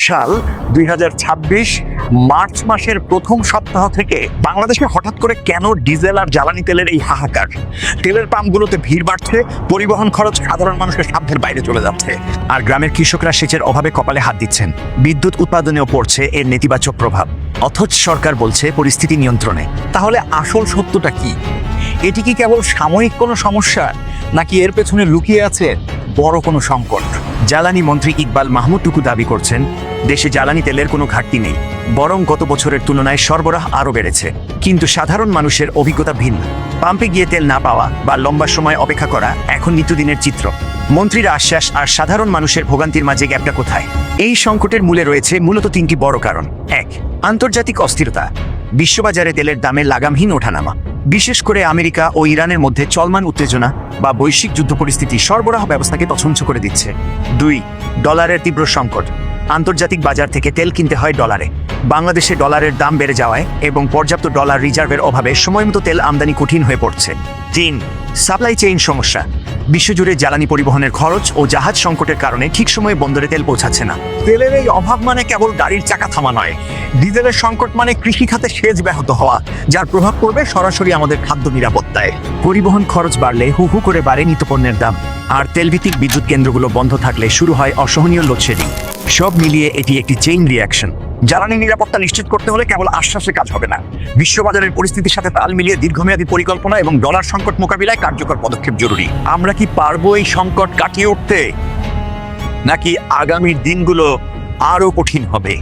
সাল 2026 মার্চ মাসের প্রথম সপ্তাহ থেকে বাংলাদেশে হঠাৎ করে কেন ডিজেল আর জ্বালানি তেলের এই হাহাকার? তেলের পাম্পগুলোতে ভিড় বাড়ছে, পরিবহন খরচ সাধারণ মানুষের সাধ্যের বাইরে চলে যাচ্ছে, আর গ্রামের কৃষকরা সেচের অভাবে কপালে হাত দিচ্ছেন। বিদ্যুৎ উৎপাদনেও পড়ছে এর নেতিবাচক প্রভাব, অথচ সরকার বলছে পরিস্থিতি নিয়ন্ত্রণে। তাহলে আসল সত্যটা কি? এটি কি কেবল সাময়িক কোনো সমস্যা, নাকি এর পেছনে লুকিয়ে আছে বড় কোনো সংকট? জ্বালানি মন্ত্রী ইকবাল মাহমুদ টুকু দাবি করছেন, দেশে জ্বালানি তেলের কোনো ঘাটতি নেই, বরং গত বছরের তুলনায় সরবরাহ আরও বেড়েছে। কিন্তু সাধারণ মানুষের অভিজ্ঞতা ভিন্ন। পাম্পে গিয়ে তেল না পাওয়া বা লম্বা সময় অপেক্ষা করা এখন নিত্যদিনের চিত্র। মন্ত্রীর আশ্বাস আর সাধারণ মানুষের ভোগান্তির মাঝে গ্যাপটা কোথায়? এই সংকটের মূলে রয়েছে মূলত তিনটি বড় কারণ। 1. আন্তর্জাতিক অস্থিরতা। বিশ্ববাজারে তেলের দামে লাগামহীন ওঠানামা, বিশেষ করে আমেরিকা ও ইরানের মধ্যে চলমান উত্তেজনা বা বৈশ্বিক যুদ্ধ পরিস্থিতি সরবরাহ ব্যবস্থাকে তছনছ করে দিচ্ছে। 2. ডলারের তীব্র সংকট। আন্তর্জাতিক বাজার থেকে তেল কিনতে হয় ডলারে। বাংলাদেশে ডলারের দাম বেড়ে যাওয়ায় এবং পর্যাপ্ত ডলার রিজার্ভের অভাবে সময়মতো তেল আমদানি কঠিন হয়ে পড়ছে। 3. সাপ্লাই চেইন সমস্যা। বিশ্বজুড়ে জ্বালানি পরিবহনের খরচ ও জাহাজ সংকটের কারণে ঠিক সময়ে বন্দরে তেল পৌঁছাচ্ছে না। তেলের এই অভাব মানে কেবল গাড়ির চাকা থামা নয়, ডিজেলের সংকট মানে কৃষি খাতে সেচ ব্যাহত হওয়া, যার প্রভাব পড়বে সরাসরি আমাদের খাদ্য নিরাপত্তায়। পরিবহন খরচ বাড়লে হু হু করে বাড়ে নিত্যপণ্যের দাম, আর তেলভিত্তিক বিদ্যুৎ কেন্দ্রগুলো বন্ধ থাকলে শুরু হয় অসহনীয় লোডশেডিং। সব মিলিয়ে এটি একটি চেইন রিঅ্যাকশন। জ্বালানি নিরাপত্তা নিশ্চিত করতে হলে কেবল আশ্বাসে কাজ হবে না, বিশ্ববাজারের পরিস্থিতির সাথে তাল মিলিয়ে দীর্ঘমেয়াদী পরিকল্পনা এবং ডলার সংকট মোকাবিলায় কার্যকর পদক্ষেপ জরুরি। আমরা কি পারবো এই সংকট কাটিয়ে উঠতে, নাকি আগামী দিনগুলো আরো কঠিন হবে?